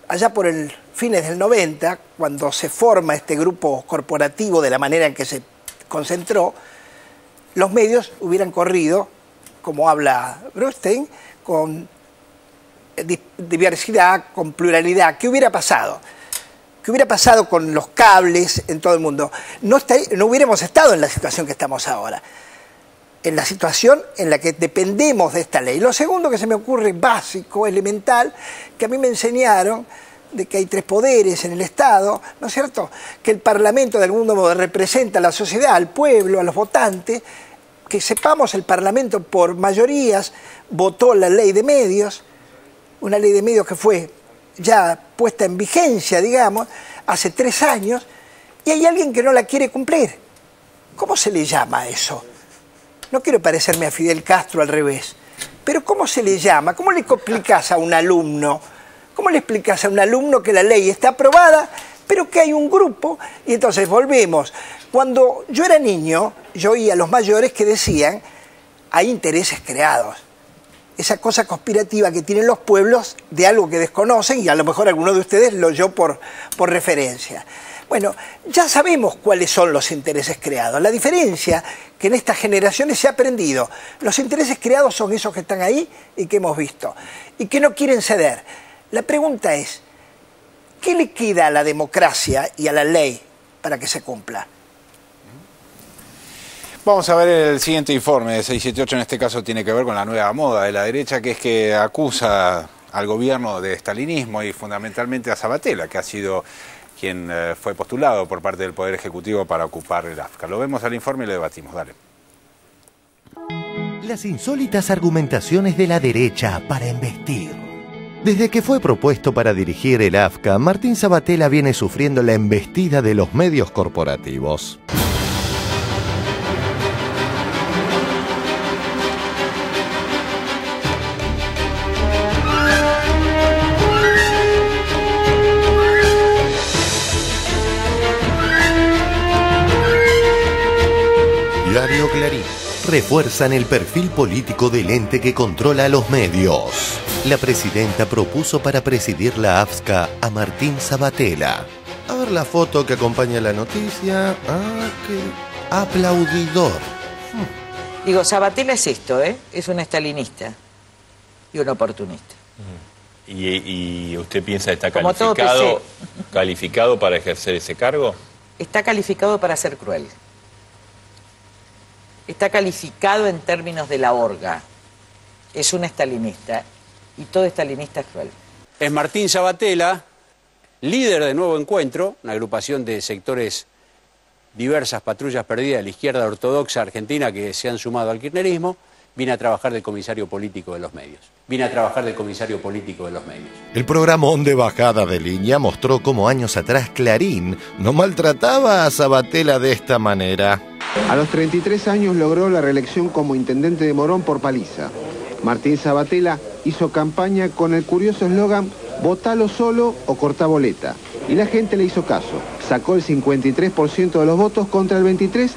allá por el fines del 90, cuando se forma este grupo corporativo de la manera en que se concentró, los medios hubieran corrido, como habla Bluestein, con diversidad, con pluralidad. ¿Qué hubiera pasado? ¿Qué hubiera pasado con los cables en todo el mundo? No hubiéramos estado en la situación que estamos ahora, en la situación en la que dependemos de esta ley. Lo segundo que se me ocurre, básico, elemental, que a mí me enseñaron, de que hay 3 poderes en el Estado, ¿no es cierto? Que el Parlamento de algún modo representa a la sociedad, al pueblo, a los votantes, que sepamos el Parlamento por mayorías votó la ley de medios, una ley de medios que fue ya puesta en vigencia, digamos, hace 3 años, y hay alguien que no la quiere cumplir. ¿Cómo se le llama a eso? No quiero parecerme a Fidel Castro al revés, pero ¿cómo se le llama? ¿Cómo le explicas a un alumno? ¿Cómo le explicas a un alumno que la ley está aprobada, pero que hay un grupo? Y entonces volvemos. Cuando yo era niño, yo oía a los mayores que decían, hay intereses creados. Esa cosa conspirativa que tienen los pueblos de algo que desconocen, y a lo mejor alguno de ustedes lo oyó por referencia. Bueno, ya sabemos cuáles son los intereses creados. La diferencia que en estas generaciones se ha aprendido, los intereses creados son esos que están ahí y que hemos visto, y que no quieren ceder. La pregunta es, ¿qué le queda a la democracia y a la ley para que se cumpla? Vamos a ver el siguiente informe de 678, en este caso tiene que ver con la nueva moda de la derecha, que es que acusa al gobierno de estalinismo y fundamentalmente a Sabatella, que ha sido quien fue postulado por parte del Poder Ejecutivo para ocupar el AFCA. Lo vemos al informe y lo debatimos, dale. Las insólitas argumentaciones de la derecha para embestir. Desde que fue propuesto para dirigir el AFCA, Martín Sabatella viene sufriendo la embestida de los medios corporativos. Diario Clarín. Refuerzan el perfil político del ente que controla los medios. La presidenta propuso para presidir la AFSCA a Martín Sabatella. A ver la foto que acompaña la noticia. Ah, qué aplaudidor. Digo, Sabatella es esto, ¿eh? Es un estalinista y un oportunista. ¿Y usted piensa que está calificado para ejercer ese cargo? Está calificado para ser cruel. Está calificado en términos de la orga. Es un estalinista y todo estalinista es cruel. Es Martín Sabatella, líder de Nuevo Encuentro, una agrupación de sectores diversas, patrullas perdidas de la izquierda ortodoxa argentina que se han sumado al kirchnerismo. Vine a trabajar de comisario político de los medios. El programón de bajada de línea mostró cómo años atrás Clarín no maltrataba a Sabatella de esta manera. A los 33 años logró la reelección como intendente de Morón por paliza. Martín Sabatella hizo campaña con el curioso eslogan «Votalo solo o cortá boleta». Y la gente le hizo caso. Sacó el 53% de los votos contra el 23%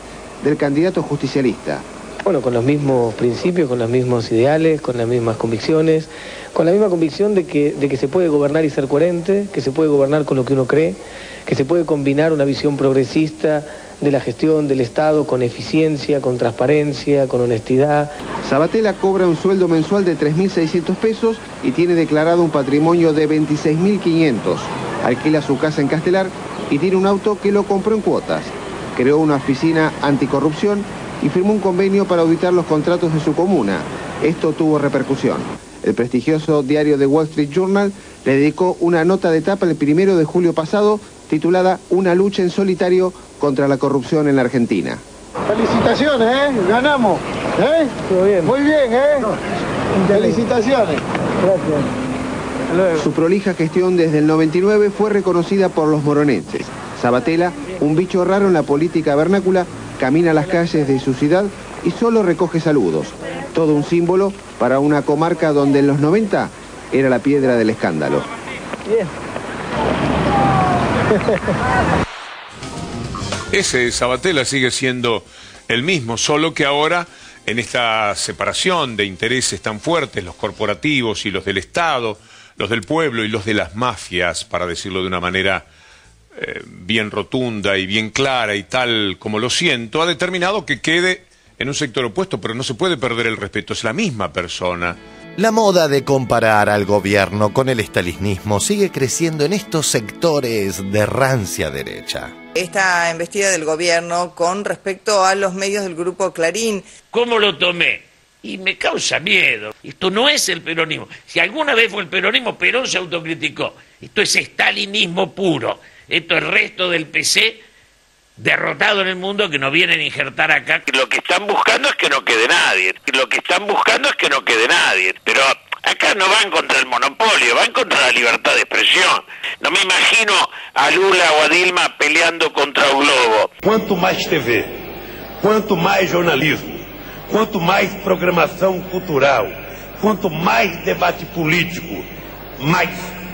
del candidato justicialista. Bueno, con los mismos principios, con los mismos ideales, con las mismas convicciones, con la misma convicción de que se puede gobernar y ser coherente, que se puede gobernar con lo que uno cree, que se puede combinar una visión progresista de la gestión del Estado con eficiencia, con transparencia, con honestidad. Sabatella cobra un sueldo mensual de 3.600 pesos y tiene declarado un patrimonio de 26.500. Alquila su casa en Castelar y tiene un auto que lo compró en cuotas. Creó una oficina anticorrupción y firmó un convenio para auditar los contratos de su comuna. Esto tuvo repercusión. El prestigioso diario The Wall Street Journal le dedicó una nota de tapa el 1 de julio pasado titulada «Una lucha en solitario contra la corrupción en la Argentina». Felicitaciones, ganamos, Todo bien. Muy bien, Felicitaciones. Gracias. Su prolija gestión desde el 99 fue reconocida por los moronenses. Sabatella, un bicho raro en la política vernácula, camina a las calles de su ciudad y solo recoge saludos. Todo un símbolo para una comarca donde en los 90 era la piedra del escándalo. Bien. Ese Sabatella sigue siendo el mismo, solo que ahora en esta separación de intereses tan fuertes, los corporativos y los del Estado, los del pueblo y los de las mafias, para decirlo de una manera bien rotunda y bien clara y tal como lo siento, ha determinado que quede en un sector opuesto, pero no se puede perder el respeto, es la misma persona. La moda de comparar al gobierno con el estalinismo sigue creciendo en estos sectores de rancia derecha. Esta embestida del gobierno con respecto a los medios del grupo Clarín. ¿Cómo lo tomé? Y me causa miedo. Esto no es el peronismo. Si alguna vez fue el peronismo, Perón se autocriticó. Esto es estalinismo puro. Esto es el resto del PC derrotado en el mundo que nos vienen a injertar acá. Lo que están buscando es que no quede nadie. Lo que están buscando es que no quede nadie. Pero acá no van contra el monopolio, van contra la libertad de expresión. No me imagino a Lula o a Dilma peleando contra o Globo. Quanto mais TV, quanto mais jornalismo, quanto mais programação cultural, quanto mais debate político, mais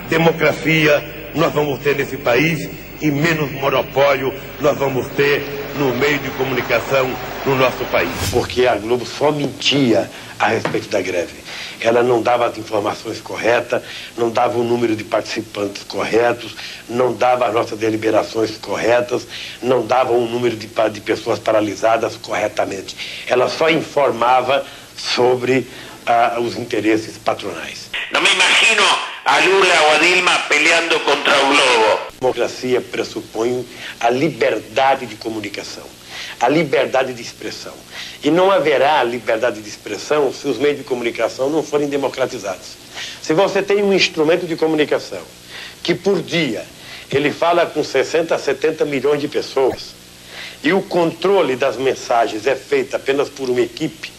democracia nós vamos ter nesse país e menos monopólio nós vamos ter no meio de comunicação no nosso país. Porque a Globo só mentia a respeito da greve. Ela não dava as informações corretas, não dava o número de participantes corretos, não dava as nossas deliberações corretas, não dava o número de pessoas paralisadas corretamente. Ela só informava sobre os interesses patronais. No me imagino a Lula o a Dilma peleando contra o Globo. A democracia pressupõe a liberdade de comunicação, a liberdade de expressão. E não haverá liberdade de expressão se os meios de comunicação não forem democratizados. Se você tem um instrumento de comunicação que por dia ele fala com 60 a 70 milhões de pessoas e o controle das mensagens é feito apenas por uma equipe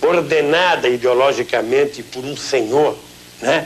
ordenada ideologicamente por um senhor, né?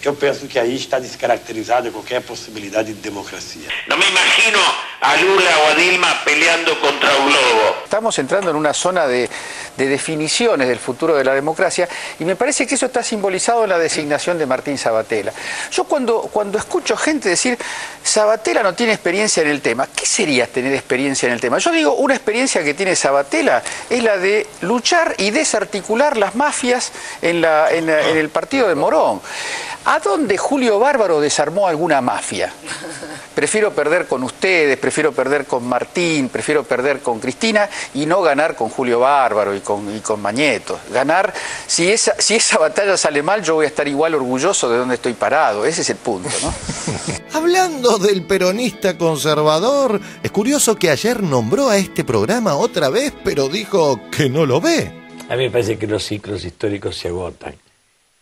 Eu penso que ahí está descaracterizada qualquer posibilidad de democracia. No me imagino a Lula o a Dilma peleando contra o Globo. Estamos entrando en una zona de definiciones del futuro de la democracia y me parece que eso está simbolizado en la designación de Martín Sabatella. Yo cuando escucho gente decir Sabatella no tiene experiencia en el tema, ¿qué sería tener experiencia en el tema? Yo digo, una experiencia que tiene Sabatella es la de luchar y desarticular las mafias en el partido de Morón. ¿A dónde Julio Bárbaro desarmó alguna mafia? Prefiero perder con ustedes, prefiero perder con Martín, prefiero perder con Cristina y no ganar con Julio Bárbaro y con Mañeto. Ganar, si esa batalla sale mal, yo voy a estar igual orgulloso de donde estoy parado. Ese es el punto, ¿no? Hablando del peronista conservador, es curioso que ayer nombró a este programa otra vez, pero dijo que no lo ve. A mí me parece que los ciclos históricos se agotan.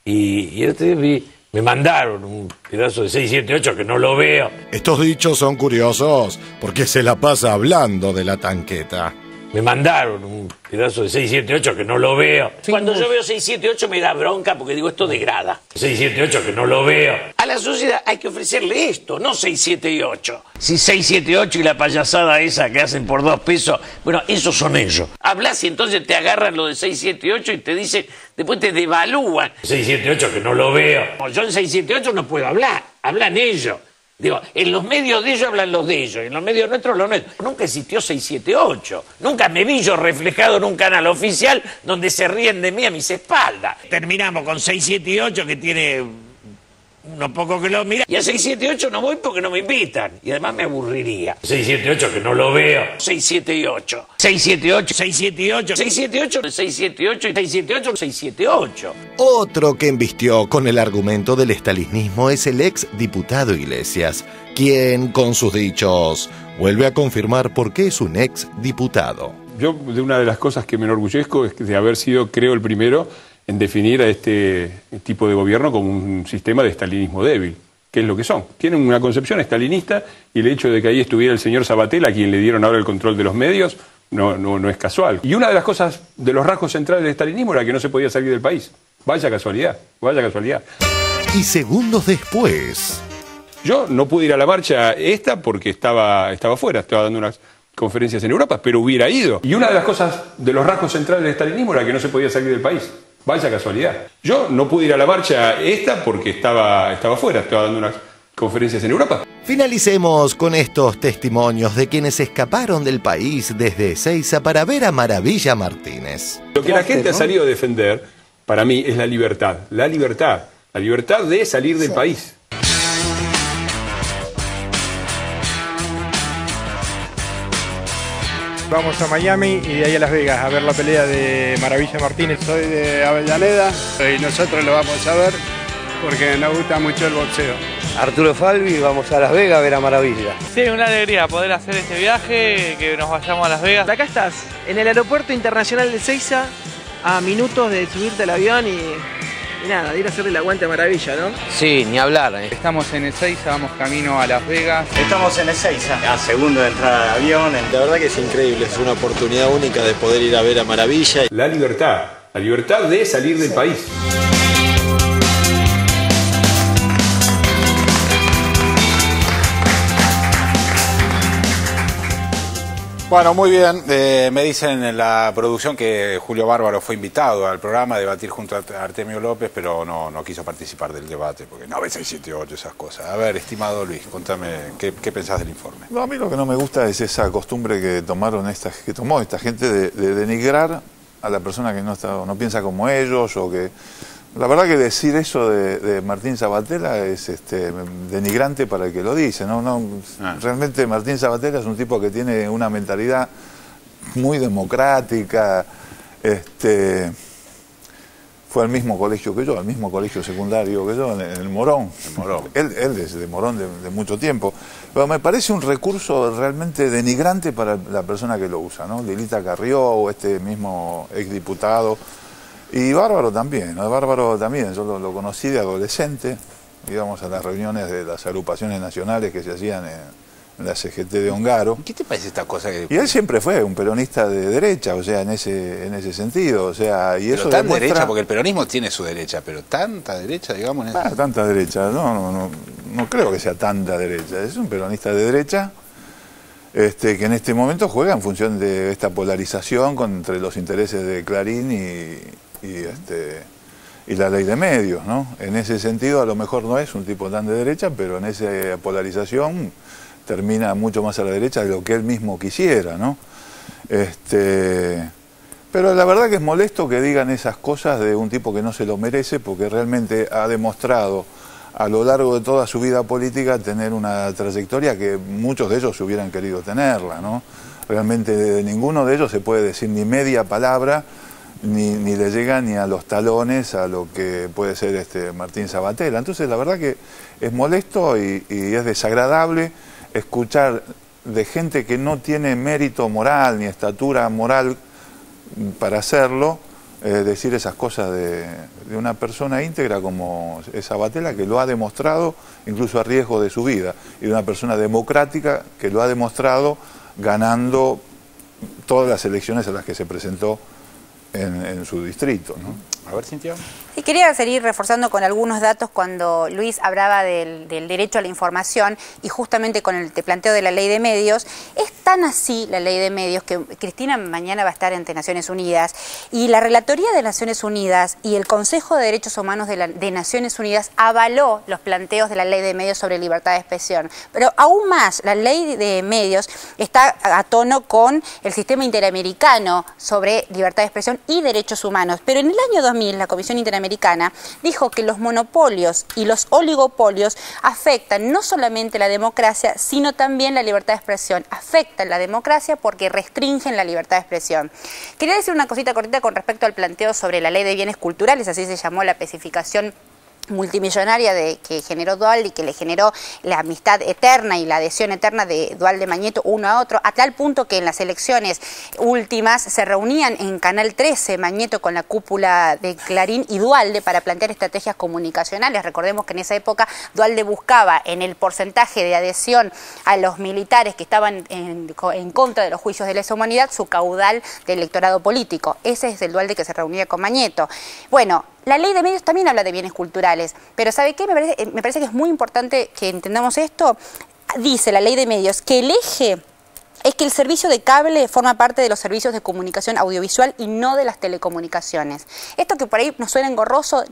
Y el otro día me mandaron un pedazo de 678 que no lo veo. Estos dichos son curiosos porque se la pasa hablando de la tanqueta. Me mandaron un pedazo de 678 que no lo veo. Cuando yo veo 678 me da bronca porque digo, esto degrada. 678 que no lo veo. A la sociedad hay que ofrecerle esto, no 678. Si 678 y la payasada esa que hacen por 2 pesos, bueno, esos son ellos. Hablas y entonces te agarran lo de 678 y te dicen, después te devalúan. 678 que no lo veo. Yo en 678 no puedo hablar, hablan ellos. Digo, en los medios de ellos hablan los de ellos, en los medios nuestros los nuestros. Nunca existió 678, nunca me vi yo reflejado en un canal oficial donde se ríen de mí a mis espaldas. Terminamos con 678 que tiene unos pocos que lo miran. Y a 678 no voy porque no me invitan. Y además me aburriría. 678 que no lo veo. 678. 678. 678. 678. 678. 678. 678. Otro que embistió con el argumento del estalinismo es el ex diputado Iglesias, quien, con sus dichos, vuelve a confirmar por qué es un ex diputado. Yo, de una de las cosas que me enorgullezco es de haber sido, creo, el primero en definir a este tipo de gobierno como un sistema de estalinismo débil, que es lo que son. Tienen una concepción estalinista y el hecho de que ahí estuviera el señor Sabatella, a quien le dieron ahora el control de los medios, no es casual. Y una de las cosas, de los rasgos centrales del estalinismo era que no se podía salir del país. Vaya casualidad, vaya casualidad. Y segundos después... Yo no pude ir a la marcha esta porque estaba fuera, estaba dando unas conferencias en Europa, pero hubiera ido. Y una de las cosas, de los rasgos centrales del estalinismo era que no se podía salir del país. Vaya casualidad. Yo no pude ir a la marcha esta porque estaba fuera, estaba dando unas conferencias en Europa. Finalicemos con estos testimonios de quienes escaparon del país desde Ezeiza para ver a Maravilla Martínez. Lo que la gente ha salido a defender, para mí, es la libertad. La libertad. la libertad de salir del país. Vamos a Miami y de ahí a Las Vegas a ver la pelea de Maravilla Martínez. Soy de Avellaneda y nosotros lo vamos a ver porque nos gusta mucho el boxeo. Arturo Falvi, vamos a Las Vegas a ver a Maravilla. Sí, una alegría poder hacer este viaje, que nos vayamos a Las Vegas. Acá estás, en el Aeropuerto Internacional de Ezeiza, a minutos de subirte al avión y nada, de ir a hacerle el aguante a Maravilla, ¿no? Sí, ni hablar. Estamos en Ezeiza, vamos camino a Las Vegas. Estamos en Ezeiza, a segundo de entrada de avión. La verdad que es increíble, es una oportunidad única de poder ir a ver a Maravilla. La libertad de salir del país. Bueno, muy bien. Me dicen en la producción que Julio Bárbaro fue invitado al programa a debatir junto a Artemio López, pero no quiso participar del debate, porque no ve 678, esas cosas. A ver, estimado Luis, contame, ¿qué pensás del informe? No, a mí lo que no me gusta es esa costumbre que tomó esta gente de denigrar a la persona que no piensa como ellos, o que... La verdad que decir eso de Martín Sabatella es denigrante para el que lo dice, ¿no? Realmente Martín Sabatella es un tipo que tiene una mentalidad muy democrática, fue al mismo colegio que yo, al mismo colegio secundario que yo, en el Morón. Él es de Morón de mucho tiempo. Pero me parece un recurso realmente denigrante para la persona que lo usa, ¿no? Lilita Carrió, o este mismo exdiputado. Y Bárbaro también, ¿no? Bárbaro también, yo lo conocí de adolescente, íbamos a las reuniones de las agrupaciones nacionales que se hacían en la CGT de Ongaro. ¿Qué te parece esta cosa? Y él siempre fue un peronista de derecha, o sea, en ese sentido, o sea, y pero eso tan demuestra... derecha, porque el peronismo tiene su derecha, pero tanta derecha, digamos... tanta derecha, no creo que sea tanta derecha, es un peronista de derecha, que en este momento juega en función de esta polarización entre los intereses de Clarín y la ley de medios, ¿no? En ese sentido a lo mejor no es un tipo tan de derecha, pero en esa polarización termina mucho más a la derecha de lo que él mismo quisiera, ¿no? Pero la verdad que es molesto que digan esas cosas de un tipo que no se lo merece, porque realmente ha demostrado a lo largo de toda su vida política tener una trayectoria que muchos de ellos hubieran querido tenerla, ¿no? Realmente de ninguno de ellos se puede decir ni media palabra, ni le llega ni a los talones a lo que puede ser Martín Sabatella. Entonces la verdad que es molesto y es desagradable escuchar de gente que no tiene mérito moral ni estatura moral para hacerlo, decir esas cosas de una persona íntegra como es Sabatella, que lo ha demostrado incluso a riesgo de su vida, y de una persona democrática que lo ha demostrado ganando todas las elecciones a las que se presentó en su distrito, ¿no? A ver, Cintia. Y quería seguir reforzando con algunos datos cuando Luis hablaba del derecho a la información y justamente con el planteo de la ley de medios. Es tan así la ley de medios que Cristina mañana va a estar ante Naciones Unidas y la Relatoría de Naciones Unidas y el Consejo de Derechos Humanos de Naciones Unidas avaló los planteos de la ley de medios sobre libertad de expresión. Pero aún más, la ley de medios está a tono con el sistema interamericano sobre libertad de expresión y derechos humanos. Pero en el año 2000 la Comisión Interamericana dijo que los monopolios y los oligopolios afectan no solamente la democracia, sino también la libertad de expresión. Afectan la democracia porque restringen la libertad de expresión. Quería decir una cosita cortita con respecto al planteo sobre la ley de bienes culturales, así se llamó la especificación multimillonaria que generó Duhalde y que le generó la amistad eterna y la adhesión eterna de Duhalde Mañeto uno a otro, a tal punto que en las elecciones últimas se reunían en Canal 13 Mañeto con la cúpula de Clarín y Duhalde para plantear estrategias comunicacionales. Recordemos que en esa época Duhalde buscaba en el porcentaje de adhesión a los militares que estaban en contra de los juicios de lesa humanidad su caudal de electorado político. Ese es el Duhalde que se reunía con Mañeto. Bueno, la ley de medios también habla de bienes culturales, pero ¿sabe qué? Me parece que es muy importante que entendamos esto. Dice la ley de medios que el eje es que el servicio de cable forma parte de los servicios de comunicación audiovisual y no de las telecomunicaciones. Esto que por ahí nos suena engorroso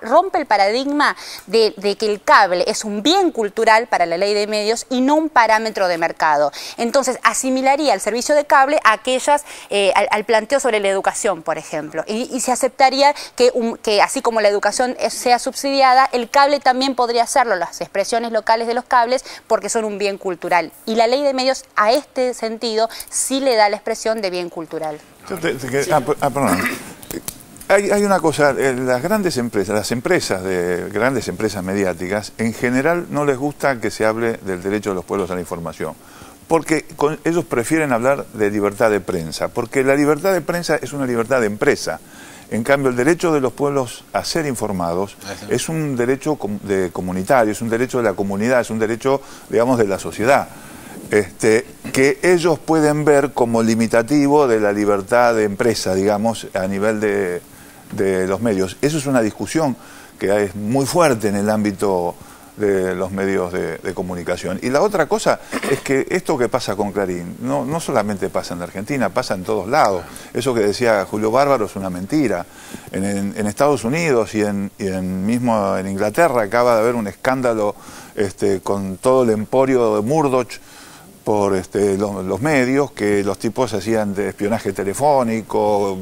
rompe el paradigma de que el cable es un bien cultural para la ley de medios y no un parámetro de mercado. Entonces asimilaría el servicio de cable a aquellas, al planteo sobre la educación, por ejemplo, y se aceptaría que así como la educación sea subsidiada, el cable también podría hacerlo, las expresiones locales de los cables, porque son un bien cultural. Y la ley de medios a este sentido sí le da la expresión de bien cultural. Perdón. Hay una cosa, las grandes empresas, grandes empresas mediáticas, en general no les gusta que se hable del derecho de los pueblos a la información, porque ellos prefieren hablar de libertad de prensa, porque la libertad de prensa es una libertad de empresa. En cambio, el derecho de los pueblos a ser informados es un derecho comunitario, es un derecho de la comunidad, es un derecho, digamos, de la sociedad, que ellos pueden ver como limitativo de la libertad de empresa, digamos, a nivel de los medios. Eso es una discusión que es muy fuerte en el ámbito de los medios de comunicación. Y la otra cosa es que esto que pasa con Clarín no solamente pasa en la Argentina, pasa en todos lados. Eso que decía Julio Bárbaro es una mentira. En Estados Unidos y mismo en Inglaterra acaba de haber un escándalo con todo el emporio de Murdoch por los medios, que los tipos hacían de espionaje telefónico,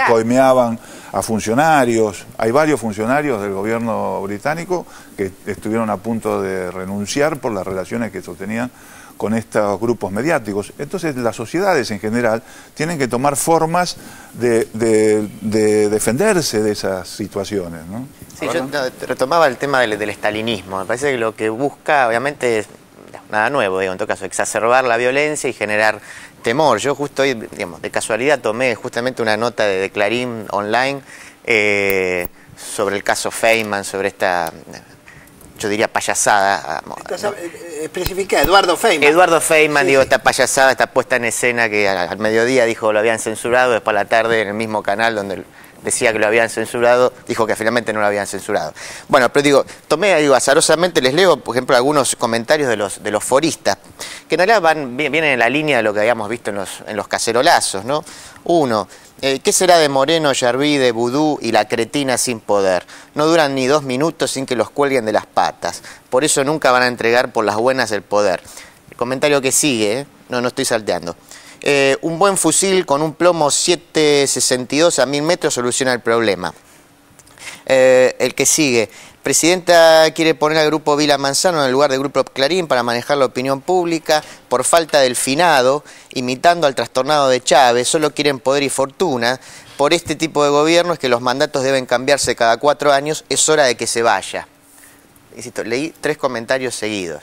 coimeaban a funcionarios. Hay varios funcionarios del gobierno británico que estuvieron a punto de renunciar por las relaciones que sostenían con estos grupos mediáticos. Entonces las sociedades en general tienen que tomar formas de defenderse de esas situaciones, ¿no? Sí, yo retomaba el tema del estalinismo. Me parece que lo que busca, obviamente, es nada nuevo, digo, en todo caso, exacerbar la violencia y generar temor. Yo justo hoy, digamos, de casualidad tomé justamente una nota de Clarín online sobre el caso Feynman, sobre esta, yo diría, payasada. Especifica, Eduardo Feynman. Eduardo Feynman, digo, esta payasada, esta puesta en escena que al mediodía dijo lo habían censurado, después a la tarde en el mismo canal donde decía que lo habían censurado, dijo que finalmente no lo habían censurado. Bueno, pero digo, azarosamente les leo, por ejemplo, algunos comentarios de los foristas, que en realidad vienen en la línea de lo que habíamos visto en los cacerolazos, ¿no? Uno, ¿qué será de Moreno, Yarví, de Vudú y la cretina sin poder? No duran ni 2 minutos sin que los cuelguen de las patas. Por eso nunca van a entregar por las buenas el poder. El comentario que sigue, no estoy salteando. Un buen fusil con un plomo 7.62 a 1000 metros soluciona el problema. El que sigue. Presidenta quiere poner al grupo Vila Manzano en el lugar del grupo Clarín para manejar la opinión pública por falta del finado, imitando al trastornado de Chávez. Solo quieren poder y fortuna. Por este tipo de gobierno es que los mandatos deben cambiarse cada 4 años. Es hora de que se vaya. Insisto, leí 3 comentarios seguidos.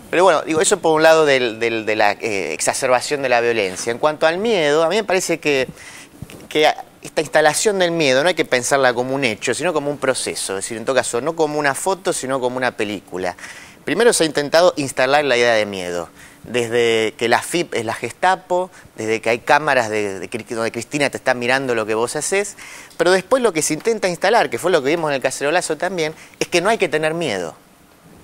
Pero bueno, digo, eso por un lado de la exacerbación de la violencia. En cuanto al miedo, a mí me parece que esta instalación del miedo no hay que pensarla como un hecho, sino como un proceso. Es decir, en todo caso, no como una foto, sino como una película. Primero se ha intentado instalar la idea de miedo. Desde que la FIP es la Gestapo, desde que hay cámaras donde Cristina te está mirando lo que vos haces, pero después lo que se intenta instalar, que fue lo que vimos en el cacerolazo también, es que no hay que tener miedo.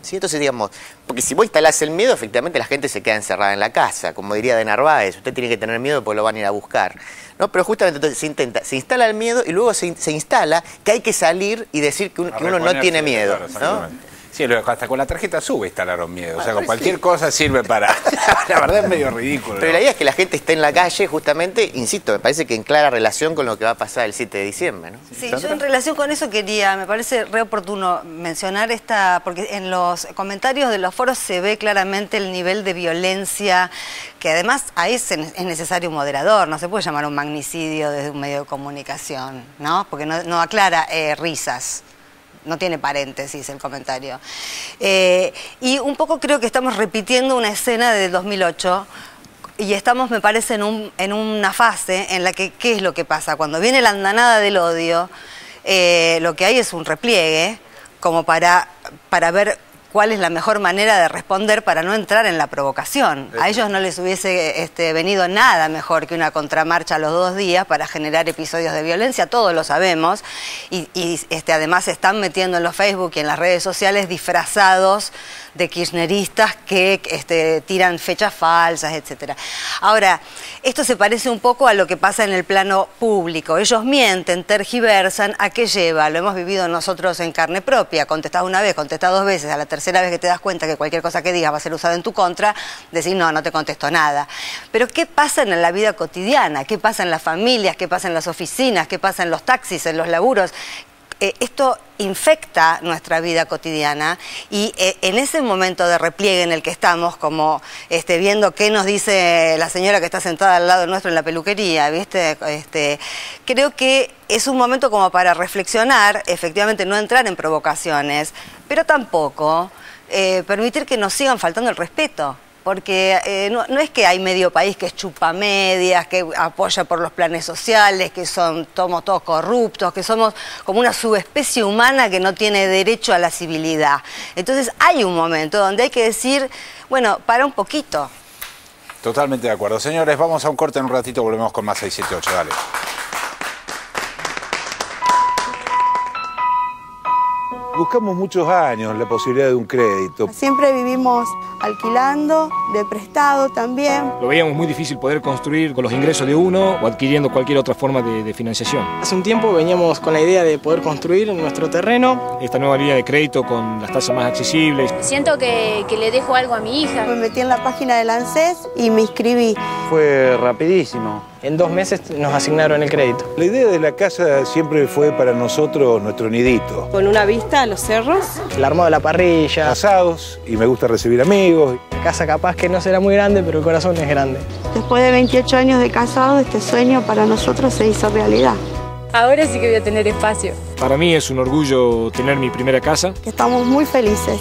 ¿Sí? Entonces, digamos, porque si vos instalás el miedo, efectivamente la gente se queda encerrada en la casa, como diría de Narváez, usted tiene que tener miedo porque lo van a ir a buscar, ¿no? Pero justamente entonces se instala el miedo y luego se instala que hay que salir y decir que uno no tiene miedo, ¿no? Sí, hasta con la tarjeta SUBE instalaron miedo, o sea, con cualquier cosa sirve para... La verdad es medio ridículo. Pero la idea es que la gente esté en la calle, justamente, insisto, me parece que en clara relación con lo que va a pasar el 7 de diciembre, ¿no? Sí, yo en relación con eso me parece re oportuno mencionar porque en los comentarios de los foros se ve claramente el nivel de violencia, que además ahí es necesario un moderador, no se puede llamar un magnicidio desde un medio de comunicación, ¿no? Porque no aclara risas. No tiene paréntesis el comentario. Y un poco creo que estamos repitiendo una escena del 2008 y estamos, me parece, en una fase en la que, ¿qué es lo que pasa? Cuando viene la andanada del odio, lo que hay es un repliegue como para ver cuál es la mejor manera de responder para no entrar en la provocación. A ellos no les hubiese venido nada mejor que una contramarcha a los 2 días para generar episodios de violencia, todos lo sabemos, y además se están metiendo en los Facebook y en las redes sociales disfrazados de kirchneristas que tiran fechas falsas, etc. Ahora, esto se parece un poco a lo que pasa en el plano público. Ellos mienten, tergiversan. ¿A qué lleva? Lo hemos vivido nosotros en carne propia. Contestás una vez, contestás 2 veces, a la tercera vez que te das cuenta que cualquier cosa que digas va a ser usada en tu contra, decís, no te contesto nada. Pero ¿qué pasa en la vida cotidiana? ¿Qué pasa en las familias? ¿Qué pasa en las oficinas? ¿Qué pasa en los taxis, en los laburos? Esto infecta nuestra vida cotidiana y en ese momento de repliegue en el que estamos, como viendo qué nos dice la señora que está sentada al lado nuestro en la peluquería, ¿viste? Creo que es un momento como para reflexionar, efectivamente no entrar en provocaciones, pero tampoco permitir que nos sigan faltando el respeto. Porque no es que hay medio país que es chupamedias, que apoya por los planes sociales, que somos todos corruptos, que somos como una subespecie humana que no tiene derecho a la civilidad. Entonces hay un momento donde hay que decir, bueno, para un poquito. Totalmente de acuerdo. Señores, vamos a un corte, en un ratito volvemos con más 678, dale. Buscamos muchos años la posibilidad de un crédito. Siempre vivimos alquilando, de prestado también. Lo veíamos muy difícil poder construir con los ingresos de uno o adquiriendo cualquier otra forma de financiación. Hace un tiempo veníamos con la idea de poder construir en nuestro terreno. Esta nueva línea de crédito con las tasas más accesibles. Siento que le dejo algo a mi hija. Me metí en la página del ANSES y me inscribí. Fue rapidísimo. En 2 meses nos asignaron el crédito. La idea de la casa siempre fue para nosotros nuestro nidito. Con una vista a los cerros. El armado de la parrilla. Asados, y me gusta recibir amigos. La casa capaz que no será muy grande, pero el corazón es grande. Después de 28 años de casado, este sueño para nosotros se hizo realidad. Ahora sí que voy a tener espacio. Para mí es un orgullo tener mi primera casa. Estamos muy felices.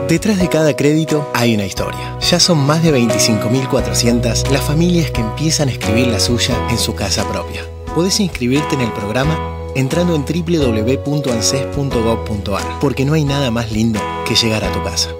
Detrás de cada crédito hay una historia. Ya son más de 25.400 las familias que empiezan a escribir la suya en su casa propia. Podés inscribirte en el programa entrando en www.anses.gov.ar, porque no hay nada más lindo que llegar a tu casa.